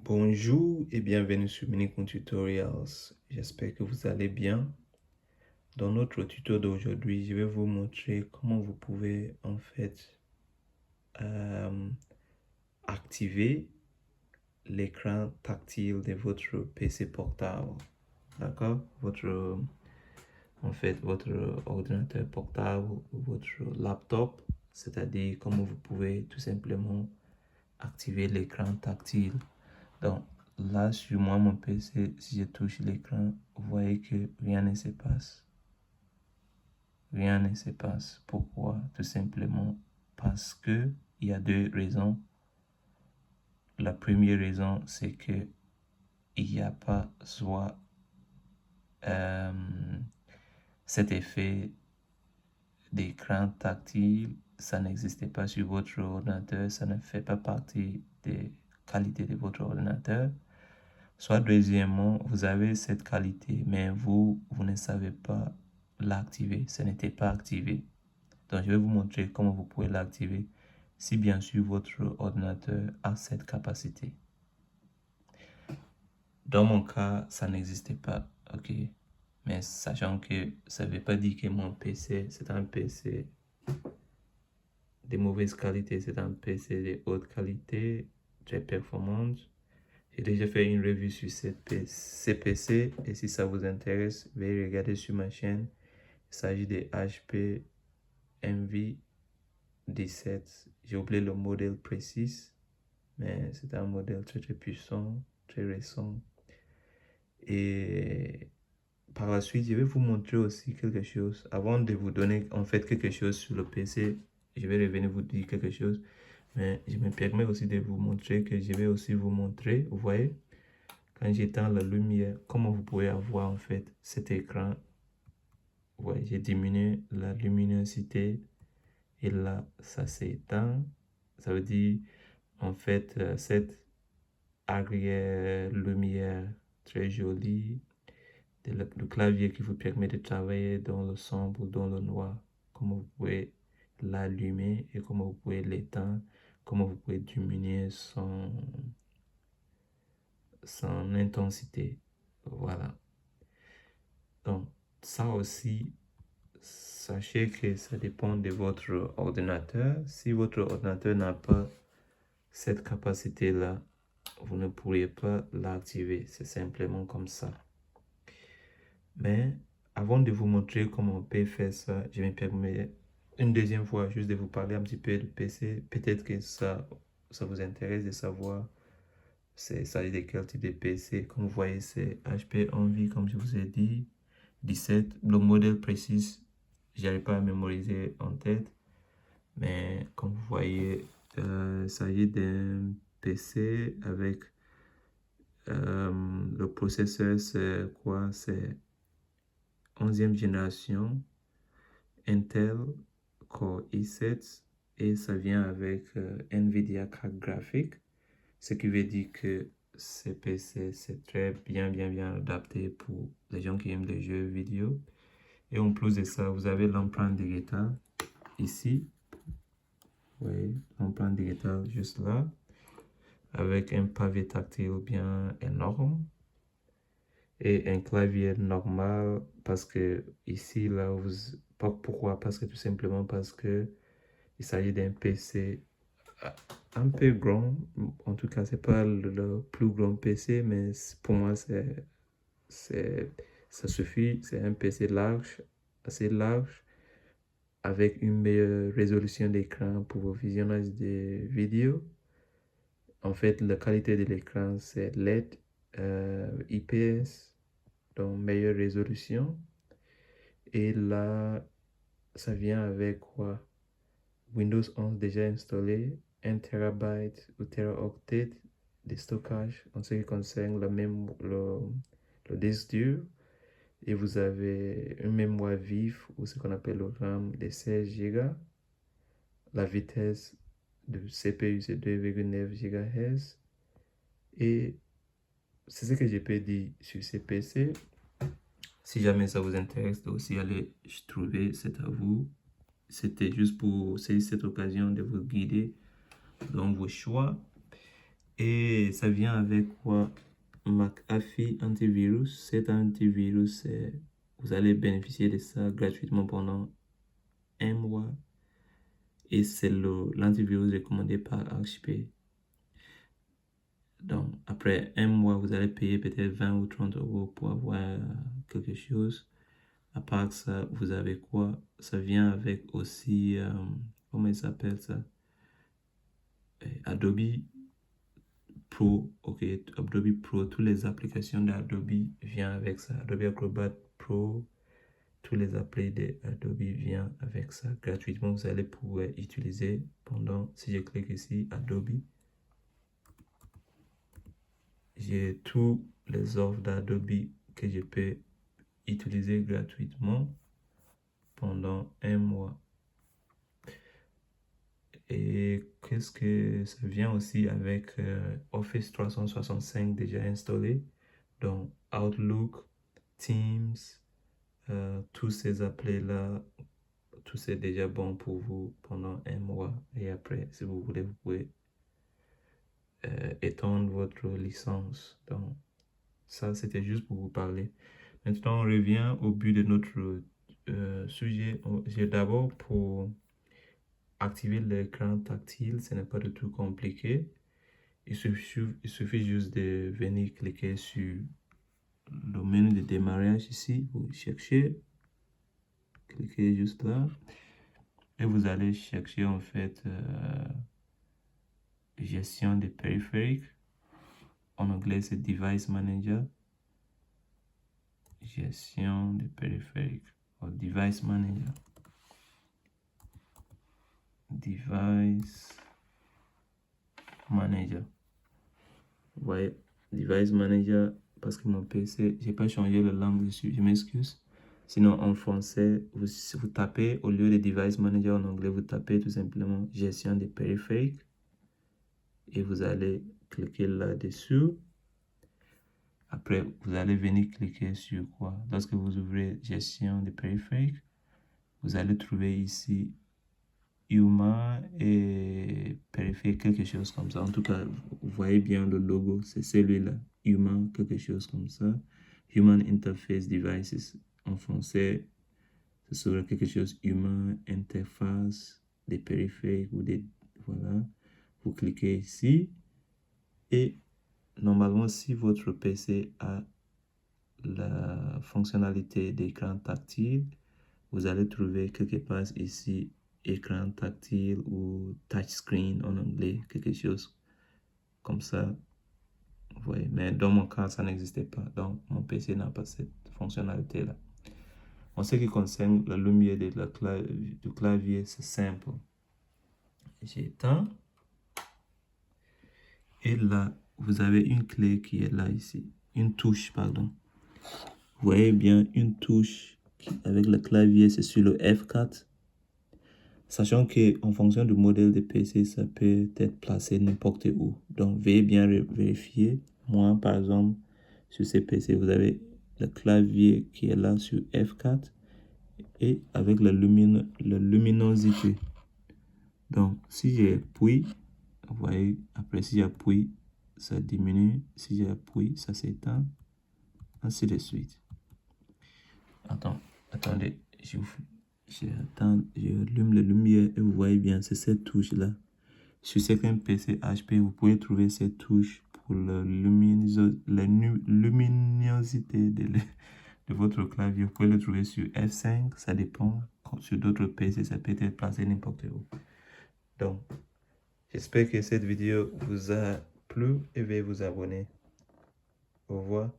Bonjour et bienvenue sur Minicon Tutorials. J'espère que vous allez bien. Dans notre tuto d'aujourd'hui, je vais vous montrer comment vous pouvez euh, activer l'écran tactile de votre PC portable. D'accord? Votre ordinateur portable ou votre laptop, c'est-à-dire comment vous pouvez tout simplement activer l'écran tactile. Donc là, sur moi, mon PC, si je touche l'écran, vous voyez que rien ne se passe. Rien ne se passe. Pourquoi? Tout simplement parce que il y a deux raisons. La première raison, c'est que il n'y a pas soit cet effet d'écran tactile, ça n'existait pas sur votre ordinateur, ça ne fait pas partie des qualités de votre ordinateur. Soit deuxièmement, vous avez cette qualité, mais vous ne savez pas l'activer. Ce n'était pas activé. Donc, je vais vous montrer comment vous pouvez l'activer si bien sûr votre ordinateur a cette capacité. Dans mon cas, ça n'existait pas, ok? Mais sachant que ça ne veut pas dire que mon PC, c'est un PC de mauvaise qualité, c'est un PC de haute qualité, très performante. J'ai déjà fait une revue sur ces PC et si ça vous intéresse, veuillez regarder sur ma chaîne. Il s'agit de HP Envy 17. J'ai oublié le modèle précis, mais c'est un modèle très puissant, très récent. Et par la suite, je vais vous montrer aussi quelque chose. Avant de vous donner quelque chose sur le PC, je vais revenir vous dire quelque chose. Mais je me permets aussi de vous montrer que je vais aussi vous montrer, vous voyez, quand j'éteins la lumière, comment vous pouvez avoir cet écran. Ouais, j'ai diminué la luminosité et là, ça s'éteint. Ça veut dire, cette arrière-lumière très jolie, le clavier qui vous permet de travailler dans le sombre ou dans le noir, comment vous pouvez l'allumer et comment vous pouvez l'éteindre, comment vous pouvez diminuer son intensité. Voilà. Donc, ça aussi, sachez que ça dépend de votre ordinateur. Si votre ordinateur n'a pas cette capacité-là, vous ne pourriez pas l'activer. C'est simplement comme ça. Mais avant de vous montrer comment on peut faire ça, je me permets une deuxième fois juste de vous parler un petit peu de PC. Peut-être que ça vous intéresse de savoir c'est ça de quel type de PC. Comme vous voyez, c'est HP Envy, comme je vous ai dit, 17. Le modèle précis, je n'arrive pas à mémoriser en tête. Mais comme vous voyez, il s'agit d'un PC avec le processeur, c'est quoi? C'est 11e génération Intel Core i7 et ça vient avec NVIDIA carte graphique. Ce qui veut dire que ces PC, c'est très bien adapté pour les gens qui aiment les jeux vidéo. Et en plus de ça, vous avez l'empreinte digitale ici. Oui, l'empreinte digitale juste là. Avec un pavé tactile bien énorme. Et un clavier normal parce que ici, là, pourquoi? Parce que tout simplement parce que il s'agit d'un PC un peu grand. En tout cas, c'est pas le plus grand PC, mais pour moi, ça suffit. C'est un PC large, assez large, avec une meilleure résolution d'écran pour vos visionnages de vidéos. En fait, la qualité de l'écran, c'est LED, IPS, donc meilleure résolution. Et là, ça vient avec quoi? Windows 11 déjà installé, 1 TB ou teraoctet de stockage en ce qui concerne le disque dur. Et vous avez une mémoire vive ou ce qu'on appelle le RAM de 16 Go. La vitesse de CPU c'est 2,9 GHz. Et c'est ce que je peux dire sur ces PC. Si jamais ça vous intéresse de aussi aller trouver, c'est à vous. C'était juste pour saisir cette occasion de vous guider dans vos choix. Et ça vient avec quoi? McAfee antivirus. Cet antivirus, vous allez bénéficier de ça gratuitement pendant 1 mois. Et c'est l'antivirus recommandé par HP. Donc, après 1 mois, vous allez payer peut-être 20 ou 30 euros pour avoir quelque chose. À part ça, vous avez quoi? Ça vient avec aussi, comment il s'appelle ça? Adobe Pro. Ok, Adobe Pro, toutes les applications d'Adobe viennent avec ça. Adobe Acrobat Pro, tous les applis d'Adobe viennent avec ça. Gratuitement, vous allez pouvoir utiliser pendant, si je clique ici, Adobe, j'ai tous les offres d'Adobe que je peux utiliser gratuitement pendant 1 mois. Et qu'est-ce que ça vient aussi avec Office 365 déjà installé, donc Outlook, Teams, tous ces appels-là, tout c'est déjà bon pour vous pendant 1 mois. Et après, si vous voulez, vous pouvez étendre votre licence. Donc, ça, c'était juste pour vous parler. Maintenant, on revient au but de notre sujet. J'ai d'abord pour activer l'écran tactile, ce n'est pas du tout compliqué. Il suffit juste de venir cliquer sur le menu de démarrage ici. Vous cherchez, cliquez juste là. Et vous allez chercher en fait gestion des périphériques. En anglais, c'est Device Manager. Gestion des périphériques. Ou Device Manager. Device Manager. Vous voyez, Device Manager, parce que mon PC, j'ai pas changé la langue dessus, je m'excuse. Sinon, en français, vous tapez, au lieu de Device Manager en anglais, vous tapez tout simplement gestion des périphériques. Et vous allez cliquer là-dessus. Après, vous allez venir cliquer sur quoi? Lorsque vous ouvrez gestion des périphériques, vous allez trouver ici Human et périphérique, quelque chose comme ça. En tout cas, vous voyez bien le logo, c'est celui-là. Human, quelque chose comme ça. Human Interface Devices. En français, ce serait quelque chose Human Interface des périphériques ou des... Voilà. Vous cliquez ici. Et normalement, si votre PC a la fonctionnalité d'écran tactile, vous allez trouver quelque part ici écran tactile ou touchscreen en anglais, quelque chose comme ça. Vous voyez, mais dans mon cas, ça n'existait pas. Donc, mon PC n'a pas cette fonctionnalité-là. En ce qui concerne la lumière du clavier, c'est simple. J'éteins. Et là, vous avez une clé qui est là ici. Une touche, pardon. Vous voyez bien une touche avec le clavier, c'est sur le F4. Sachant qu'en fonction du modèle de PC, ça peut être placé n'importe où. Donc, veuillez bien vérifier. Moi, par exemple, sur ces PC, vous avez le clavier qui est là sur F4 et avec la luminosité. Donc, si j'appuie, vous voyez, après si j'appuie, ça diminue. Si j'appuie, ça s'éteint. Ainsi de suite. Attendez, j'allume la lumière et vous voyez bien, c'est cette touche-là. Sur certains PC HP, vous pouvez trouver cette touche pour la luminosité de votre clavier. Vous pouvez le trouver sur F5, ça dépend. Sur d'autres PC, ça peut être placé n'importe où. Donc, j'espère que cette vidéo vous a plu et veuillez vous abonner. Au revoir.